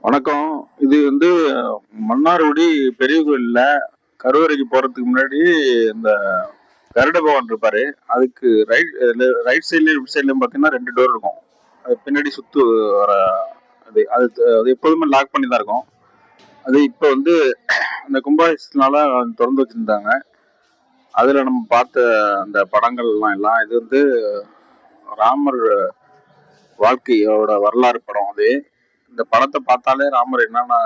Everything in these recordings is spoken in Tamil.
வணக்கம். இது மன்னார்குடி பெரிய கோயில்ல கருவறைக்கு போறதுக்கு முன்னாடி இந்த கருட பகவான் இருப்பாரு. அதுக்கு ரைட் சைட்லயும் லெஃப்ட் சைட்லயும் பார்த்தீங்கன்னா 2 டோர் இருக்கும். அது பின்னாடி சுத்து வர அது அது அது எப்போதுமே லாக் பண்ணி தான் இருக்கும். அது இப்போ அந்த கும்பாபிஷேகத்தினால திறந்து வச்சிருந்தாங்க. அதுல நம்ம பார்த்த அந்த படங்கள்லாம் எல்லாம் இது ராமர் வாழ்க்கையோட வரலாறு படம் அது. இந்த படத்தை பார்த்தாலே ராமர் என்னென்ன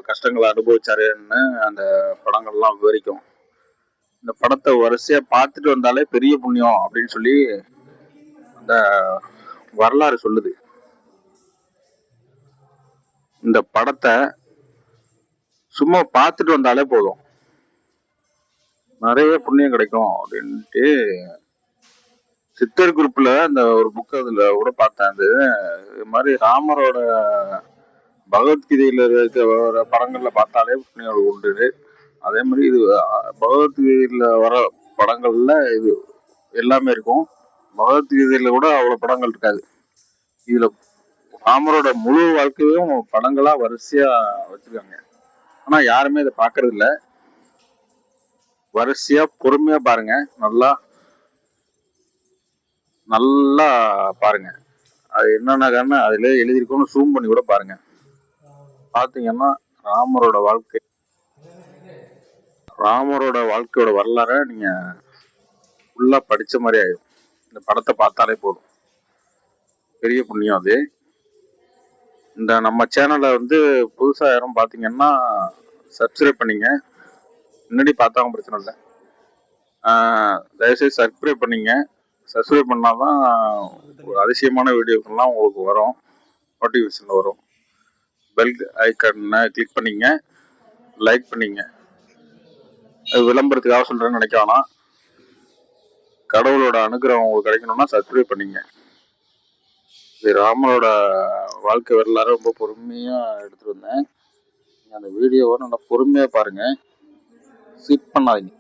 கஷ்டங்களை அனுபவிச்சாருன்னு அந்த படங்கள்லாம் விவரிக்கும். இந்த படத்தை வரிசையா பார்த்துட்டு வந்தாலே பெரிய புண்ணியம் அப்படின்னு சொல்லி அந்த வரலாறு சொல்லுது. இந்த படத்தை சும்மா பார்த்துட்டு வந்தாலே போதும், நிறைய புண்ணியம் கிடைக்கும் அப்படின்ட்டு சித்தர் குரூப்ல அந்த ஒரு புக் அதுல கூட பார்த்தேன். இது மாதிரி ராமரோட பகவத்கீதையில இருக்கிற படங்கள்ல பார்த்தாலே புண்ணியம் உண்டு. அதே மாதிரி இது பகவத்கீதையில வர படங்கள்ல இது எல்லாமே இருக்கும். பகவத்கீதையில கூட அவ்வளவு படங்கள் இருக்காது. இதுல ராமரோட முழு வாழ்க்கையும் படங்களா வரிசையா வச்சிருக்காங்க. ஆனா யாருமே இதை பாக்குறது இல்ல. வரிசையா பொறுமையா பாருங்க, நல்லா நல்லா பாருங்க. அது என்னென்ன காரணம் அதுல எழுதியிருக்கோன்னு ஜூம் பண்ணி கூட பாருங்க. பாத்தீங்கன்னா ராமரோட வாழ்க்கையோட வரலாற நீங்க ஃபுல்லா படிச்ச மாதிரி ஆயிடும். இந்த படத்தை பார்த்தாலே போதும், பெரிய புண்ணியம் அது. இந்த நம்ம சேனலை புதுசா யாரும் பாத்தீங்கன்னா சப்ஸ்கிரைப் பண்ணீங்க. முன்னாடி பார்த்தாங்க பிரச்சனை இல்லை, தயவுசெய்து சப்ஸ்கிரைப் பண்ணீங்க. சப்ஸ்கிரைப் பண்ணாதான் அதிசயமான வீடியோக்கள்லாம் உங்களுக்கு வரும், நோட்டிஃபிகேஷன் வரும். பெல் ஐக்கனை கிளிக் பண்ணீங்க, லைக் பண்ணீங்க. அது விளம்பரத்துக்காக சொல்றேன்னு நினைக்க வேணாம். கடவுளோட அனுகிரகம் உங்களுக்கு கிடைக்கணும்னா சப்ஸ்கிரைப் பண்ணீங்க. இது ராமரோட வாழ்க்கை வரலாறு ரொம்ப பொறுமையா எடுத்துட்டு வந்தேன். அந்த வீடியோவை நல்லா பொறுமையா பாருங்க, ஸ்கிப் பண்ணாதீங்க.